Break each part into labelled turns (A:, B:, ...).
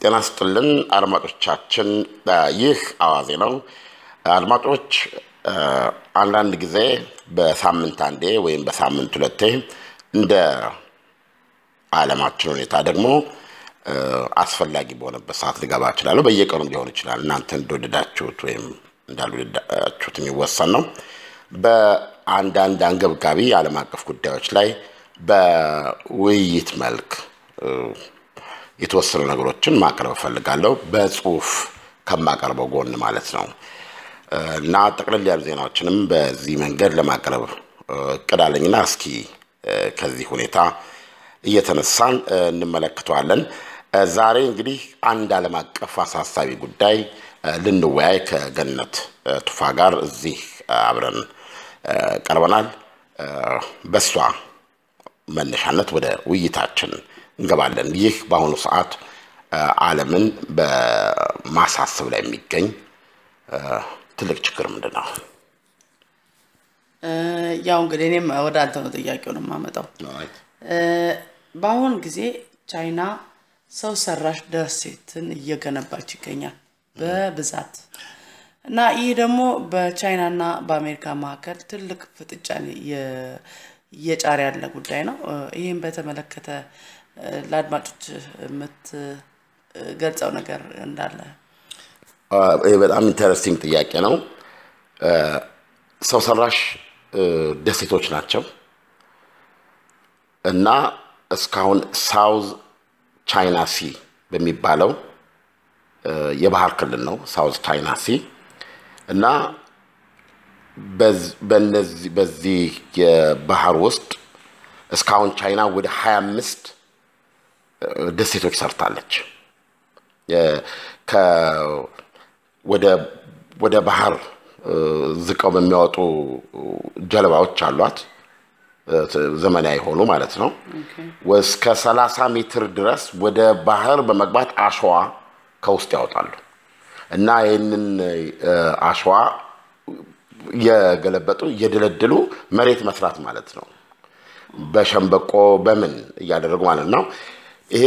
A: ጤና ይስጥልን አድማጮቻችን ይህ አዋዜ ነው አድማጮች አንዳንድ ጊዜ በሳምንት አንዴ ወይም በሳምንት ሁለቴ እንደ ዓለማችን ሁኔታ ደግሞ አስፈላጊ በሆነበት ሰዓት ሊገባ ይችላል በየቀኑ ሊሆን ይችላል እናንተ እንደወደዳችሁት ወይም እንዳልወደዳችሁት የሚወሰን ነው በአንዳንድ አንገብጋቢ ዓለም አቀፍ ጉዳዮች ላይ በውይይት መልክ የተወሰኑ ነገሮችን ማቅረብ ፈልጋለሁ በጽሁፍ ከማቀርበው ጎን ማለት ነው እና ጠቅለል ያሉ ዜናዎችንም በዚህ መንገድ ለማቅረብ እቅዳለኝና እስኪ ከዚህ ሁኔታ እየተነሳን እንመለከተዋለን ዛሬ እንግዲህ አንድ ዓለም አቀፍ አሳሳቢ ጉዳይ ልንወያይ ከገነት ቱፋ ጋር እዚህ አብረን ቀርበናል በሷ መነሻነት ወደ ውይይታችን እንገባለን ይህ በአሁኑ ሰዓት ዓለምን በማሳሰብ ላይ የሚገኝ ትልቅ ችግር ምንድነው
B: ያው እንግዲህ እኔም ወደ አንተ ነው ጥያቄውን ማመጣው በአሁን ጊዜ ቻይና ሰው ሰራሽ ደሴትን እየገነባች ይገኛል በብዛት እና ይሄ ደግሞ በቻይናና በአሜሪካ መካከል ትልቅ ፍጥጫን የጫሪ ያለ ጉዳይ ነው ይሄን በተመለከተ ለአድማጮች ገልጸው ነገር እንዳለ
A: ይሄ በጣም ኢንተረስቲንግ ጥያቄ ነው ሰው ሰራሽ ደሴቶች ናቸው እና እስካሁን ሳውዝ ቻይና ሲ በሚባለው የባህር ክልል ነው ሳውዝ ቻይና ሲ እና በዚህ የባህር ውስጥ እስካሁን ቻይና ወደ 25 ደሴቶች ሰርታለች ወደ ባህር ዝቀው በሚያወጡ ጀልባዎች አሏት ዘመናዊ ሆኖ ማለት ነው እስከ 30 ሜትር ድረስ ወደ ባህር በመግባት አሸዋ ከውስጥ ያወጣሉ እና ይሄንን አሸዋ የገለበጡ የደለደሉ መሬት መስራት ማለት ነው በሸምበቆ በምን ያደረጉ ማለት ነው ይሄ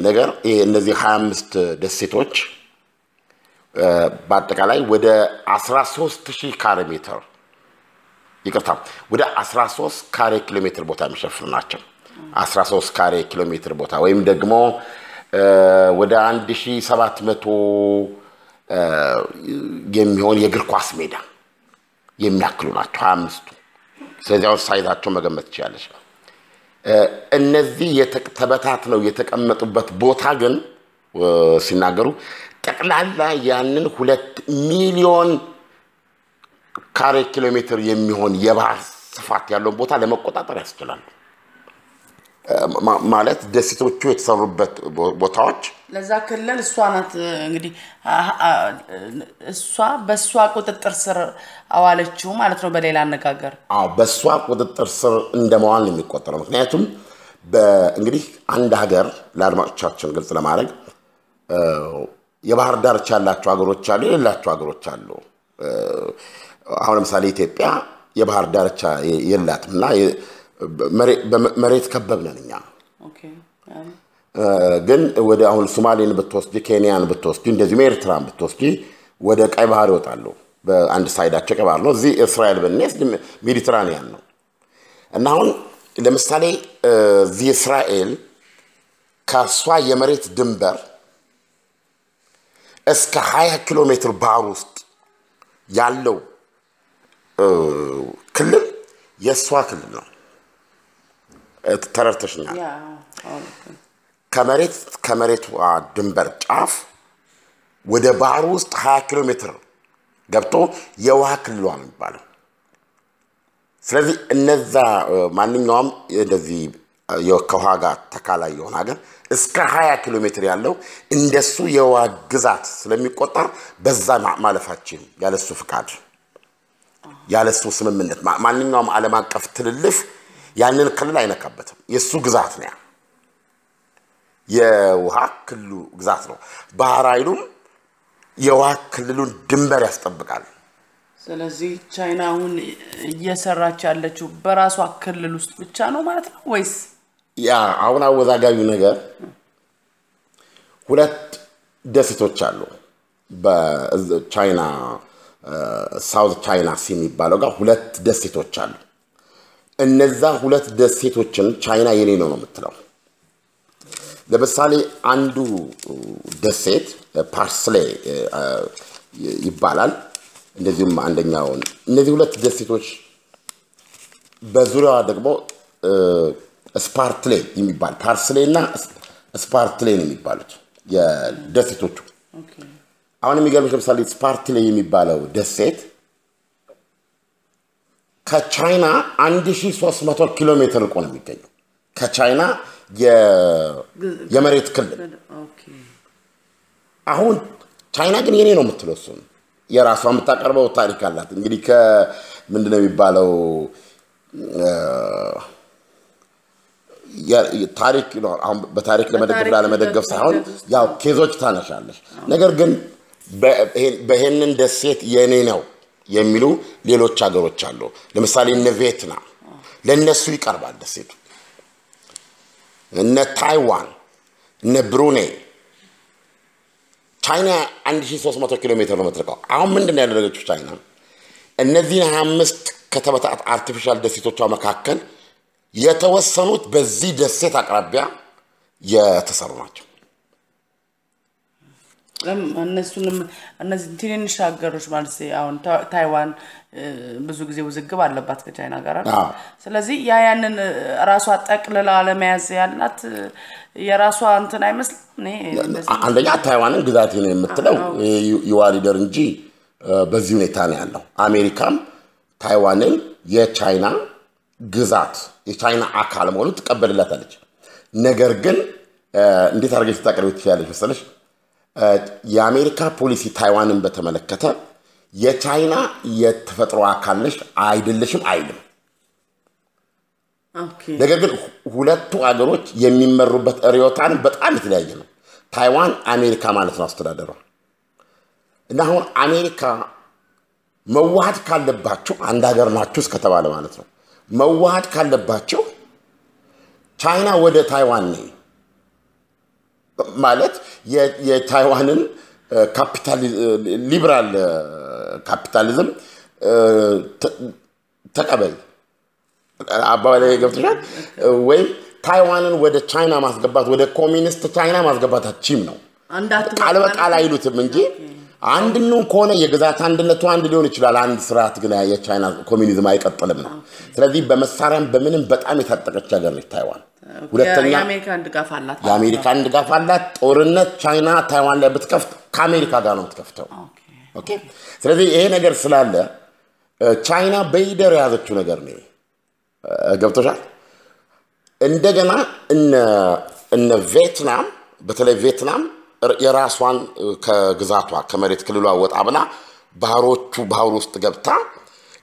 A: ነገር እነዚህ 25 ደሴቶች በአጠቃላይ ወደ 13000 ካሬ ሜትር ይቅርታ ወደ 13 ካሬ ኪሎ ሜትር ቦታ የሚሸፍኑ ናቸው 13 ካሬ ኪሎ ሜትር ቦታ ወይም ደግሞ ወደ 1700 የሚሆን የእግር ኳስ ሜዳ የሚያክሉ ናቸው 25 ስለዚህ ሳይዛቸው መገመት ይችላል እነዚህ ተበታትነው የተቀመጡበት ቦታ ግን ሲናገሩ ጠቅላላ ያንን 2 ሚሊዮን ካሬ ኪሎ ሜትር የሚሆን የባህር ስፋት ያለው ቦታ ለመቆጣጠር ያስችላል ማለት ደሴቶቹ የተሰሩበት ቦታዎች
B: ለዛ ክልል እሷ ናት እንግዲህ እሷ በሷ ቁጥጥር ስር አዋለችው ማለት ነው በሌላ አነጋገር
A: በሷ ቁጥጥር ስር እንደማዋል ነው የሚቆጠረው ምክንያቱም እንግዲህ አንድ ሀገር ለአድማጮቻችን ግልጽ ለማድረግ የባህር ዳርቻ ያላቸው ሀገሮች አሉ የሌላቸው ሀገሮች አሉ አሁን ለምሳሌ ኢትዮጵያ የባህር ዳርቻ የላትምና መሬት ከበብነኛ ኦኬ ግን ወደ አሁን ሶማሊያን በተወስጂ ኬንያን በተወስጂ እንደዚህ ኤርትራን በተወስጂ ወደ ቀይ ባህር ይወጣሉ በአንድ ሳይዳቸው ቀይ ባህር ነው እዚህ እስራኤል በእነዚህ ሜዲትራኒያን ነው እና አሁን ለምሳሌ እዚህ እስራኤል ካሷ የመሬት ድንበር እስከ 20 ኪሎ ሜትር ባህር ውስጥ ያለው ክልል የሷ ክልል ነው ተረርተሽኛል ከመሬት ድንበር ጫፍ ወደ ባህር ውስጥ 20 ኪሎ ሜትር ገብቶ የውሃ ክልሏ ነው የሚባለው ስለዚህ እነዛ ማንኛውም እንደዚህ የውሃ ጋር ተካላይ የሆነ ሀገር እስከ 20 ኪሎ ሜትር ያለው እንደሱ የውሃ ግዛት ስለሚቆጠር በዛ ማለፋችን ያለሱ ፍቃድ ያለሱ ስምምነት ማንኛውም ዓለም አቀፍ ትልልፍ ያንን ክልል አይነካበትም የሱ ግዛት ነው የውሃ ክልሉ ግዛት ነው ባህር ኃይሉም የውሃ ክልሉን ድንበር ያስጠብቃል
B: ስለዚህ ቻይና አሁን እየሰራች ያለችው በራሷ ክልል ውስጥ ብቻ ነው ማለት ነው ወይስ
A: ያ አሁን አወዛጋቢው ነገር ሁለት ደሴቶች አሉ በቻይና ሳውዝ ቻይና ሲ የሚባለው ጋር ሁለት ደሴቶች አሉ እነዛ ሁለት ደሴቶችን ቻይና የኔ ነው የምትለው ለምሳሌ አንዱ ደሴት ፓርስሌ ይባላል እንደዚሁም አንደኛው እነዚህ ሁለት ደሴቶች በዙሪያዋ ደግሞ ስፓርትሌ የሚባል ፓርስሌ እና ስፓርትሌ የሚባሉት የደሴቶቹ አሁን የሚገርምሽ ለምሳሌ ስፓርትሌ የሚባለው ደሴት ከቻይና 1300 ኪሎ ሜትር ርቆ ነው የሚገኘው ከቻይና የመሬት ክልል አሁን ቻይና ግን የኔ ነው የምትለው እሱን የራሷ የምታቀርበው ታሪክ አላት እንግዲህ ከምንድነው የሚባለው ታሪክ ነው አሁን በታሪክ ለመደገፍ ሳይሆን ያው ኬዞች ታነሻለሽ ነገር ግን በሄንን ደሴት የኔ ነው የሚሉ ሌሎች ሀገሮች አሉ ለምሳሌ እነ ቪየትናም ለነሱ ይቀርባል ደሴቱ እነ ታይዋን እነ ብሩኔይ ቻይና 1300 ኪሎ ሜትር ነው የምትርቀው አሁን ምንድነው ያደረገችው ቻይና እነዚህ 5 ከተበታት አርቲፊሻል ደሴቶቿ መካከል የተወሰኑት በዚህ ደሴት አቅራቢያ የተሰሩ ናቸው
B: እነዚህ ትንንሽ ሀገሮች ማለት አሁን ታይዋን ብዙ ጊዜ ውዝግብ አለባት ከቻይና ጋር ስለዚህ ያንን ራሷ ጠቅልላ ለመያዝ ያላት የራሷ እንትን አይመስልም
A: አንደኛ ታይዋንን ግዛቴ ነው የምትለው ይዋሊደር እንጂ በዚህ ሁኔታ ነው ያለው አሜሪካም ታይዋንን የቻይና ግዛት የቻይና አካል መሆኑ ተቀበለላታለች ነገር ግን እንዴት አድርገሽ ታቀርበው ትችላለሽ መሰለሽ የአሜሪካ ፖሊሲ ታይዋንን በተመለከተ የቻይና የተፈጥሮ አካል ነሽ አይደለሽም አይልም ነገር ግን ሁለቱ አገሮች የሚመሩበት ሪዮታን በጣም የተለያየ ነው ታይዋን አሜሪካ ማለት ነው አስተዳደሯ እና አሁን አሜሪካ መዋሃድ ካለባቸው አንድ ሀገር ናችሁ እስከተባለ ማለት ነው መዋሃድ ካለባቸው ቻይና ወደ ታይዋን ነው ማለት የታይዋንን ሊበራል ካፒታሊዝም ተቀበል አባባሌ ገብተሻል ወይ ታይዋንን ወደ ቻይና ማስገባት ወደ ኮሚኒስት ቻይና ማስገባት አቺም ነው ቃል በቃል አይሉትም እንጂ አንድነው ከሆነ የግዛት አንድነቱ አንድ ሊሆን ይችላል አንድ ስርዓት ግን የቻይና ኮሚኒዝም አይቀጥልም ነው ስለዚህ በመሳሪያም በምንም በጣም የታጠቀች ሀገር ነች ታይዋን ሁለተኛ የአሜሪካን ድጋፍ አላት ጦርነት ቻይና ታይዋን ላይ ብትከፍት ከአሜሪካ ጋር ነው የምትከፍተው ኦኬ ስለዚህ ይሄ ነገር ስላለ ቻይና በይደር ያዘችው ነገር ነው ገብቶሻል እንደገና እነ ቪየትናም በተለይ ቪየትናም የራሷን ከግዛቷ ከመሬት ክልሏ ወጣ ብላ ባህር ውስጥ ገብታ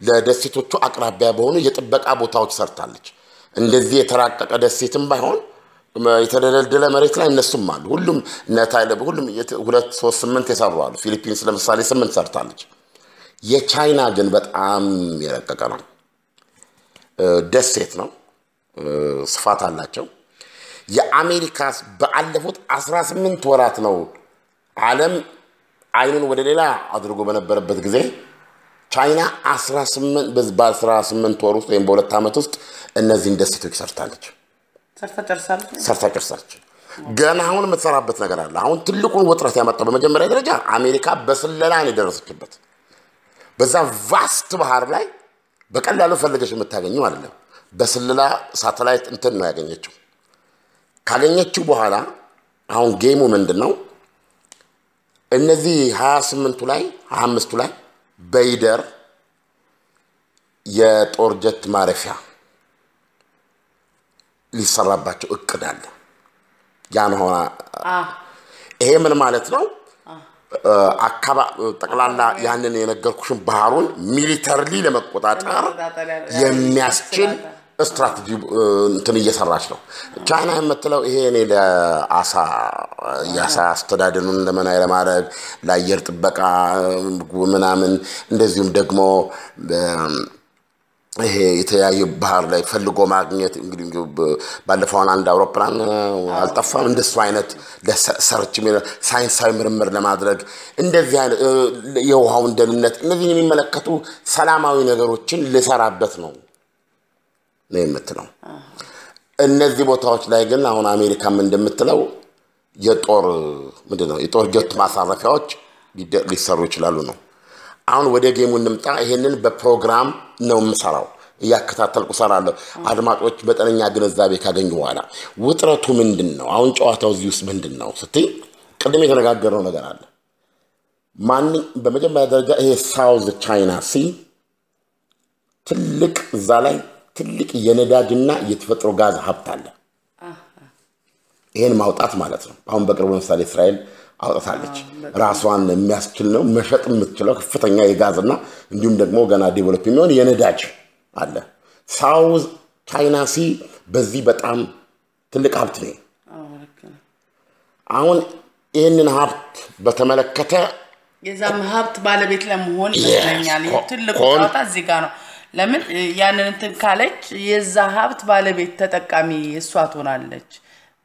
A: ለደሴቶቹ አቅራቢያ በሆኑ የጥበቃ ቦታዎች ሰርታለች እንደዚህ የተራቀቀ ደሴትም ባይሆን የተደለደለ መሬት ላይ እነሱም አሉ ሁሉም ነታይለ ሁሉም 2 3 8 የሰሩ አሉ ፊሊፒንስ ለምሳሌ 8 ሰርታለች የቻይና ግን በጣም የረቀቀ ነው ደሴት ነው ስፋት አላቸው የአሜሪካ በአለፉት 18 ወራት ነው ዓለም አይኑን ወደ ሌላ አድርጎ በነበረበት ጊዜ ቻይና 18 ወር ውስጥ ወይም በሁለት ዓመት ውስጥ እነዚህን ደሴቶች ሰርታለች ሰርታለች ገና አሁን የምትሰራበት ነገር አለ አሁን ትልቁን ውጥረት ያመጣው በመጀመሪያ ደረጃ አሜሪካ በስለላ ነው የደረሰችበት በዛ ቫስት ባህር ላይ በቀላሉ ፈልገሽ የምታገኘው አይደለም በስለላ ሳተላይት እንትን ነው ያገኘችው ካገኘችው በኋላ አሁን ጌሙ ምንድነው እነዚህ 28ቱ ላይ 25ቱ ላይ በይደር የጦር ጀት ማረፊያ ሊሰራባቸው እቅድ አለ ያን ሆነ ይሄ ምን ማለት ነው ጠቅላላ ያንን የነገርኩሽን ባህሩን ሚሊተሪሊ ለመቆጣጠር የሚያስችል ስትራቴጂ እንትን እየሰራች ነው ቻይና የምትለው ይሄ እኔ ለአሳ አስተዳደሩን ለማድረግ ለአየር ጥበቃ ምናምን እንደዚሁም ደግሞ ይሄ የተያየ ባህር ላይ ፈልጎ ማግኘት እንግዲህ ባለፈው አንድ አውሮፕላን አልጠፋም እንደሱ አይነት ለሰርች ሳይንሳዊ ምርምር ለማድረግ እንደዚህ አይነት የውሃውን ደህንነት እነዚህ የሚመለከቱ ሰላማዊ ነገሮችን ልሰራበት ነው የምትለው እነዚህ ቦታዎች ላይ ግን አሁን አሜሪካም እንደምትለው የጦር ምንድነው የጦር ጀት ማሳረፊያዎች ሊሰሩ ይችላሉ ነው አሁን ወደ ጌሙ እንምጣ ይሄንን በፕሮግራም ነው የምሰራው ያከታተልኩ ሰራለሁ አድማጮች በጠነኛ ግንዛቤ ካገኙ በኋላ ውጥረቱ ምንድነው አሁን ጨዋታው እዚህ ውስጥ ምንድነው ስትይ ቀደም የተነጋገረው ነገር አለ ማን በመጀመሪያ ደረጃ ይሄ ሳውዝ ቻይና ሲ ትልቅ እዛ ላይ ትልቅ የነዳጅና የተፈጥሮ ጋዝ ሀብት አለ ይሄን ማውጣት ማለት ነው አሁን በቅርቡ ለምሳሌ እስራኤል አውጣታለች ራስዋን የሚያስችል ነው መሸጥ የምትችለው ከፍተኛ የጋዝና እንዲሁም ደግሞ ገና ዴቨሎፕ የሚሆን የነዳጅ አለ ሳውዝ ቻይና ሲ በዚህ በጣም ትልቅ ሀብት ነው አሁን ይሄንን ሀብት በተመለከተ
B: የዛም ሀብት ባለቤት ለመሆን ይመስለኛል ትልቁ ጨዋታ እዚህ ጋር ነው ለምን ያንን እንትን ካለች የዛ ሀብት ባለቤት ተጠቃሚ እሷ ትሆናለች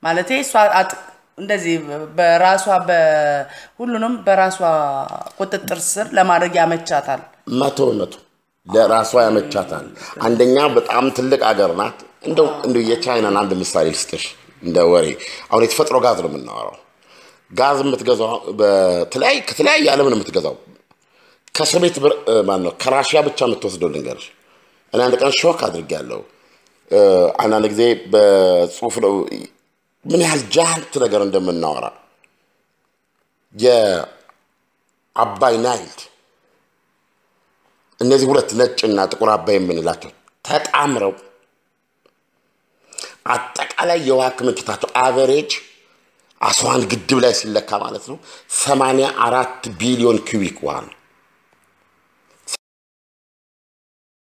B: ማለት እሷ እንደዚህ በራሷ በሁሉንም በራሷ ቁጥጥር ስር ለማድረግ ያመቻታል
A: መቶ ለራሷ ያመቻታል አንደኛ በጣም ትልቅ ሀገር ናት እንደው የቻይናን አንድ ምሳሌ ልስጥሽ እንደ ወሬ አሁን የተፈጥሮ ጋዝ ነው የምናወራው ጋዝ የምትገዛው ከተለያየ ዓለም ነው የምትገዛው ከሶቪየት ማን ነው ከራሺያ ብቻ የምትወስደው ልንገርሽ እኔ አንድ ቀን ሾክ አድርጌያለሁ አንዳንድ ጊዜ በጽሁፍ ነው ምን ያህል ጃንት ነገር እንደምናወራ የአባይ ናይል እነዚህ ሁለት ነጭና ጥቁር አባይ የምንላቸው ተጣምረው አጠቃላይ የውሃ ክምችታቸው አቨሬጅ አስዋን ግድብ ላይ ሲለካ ማለት ነው 84 ቢሊዮን ኩቢክ ውሃ ነው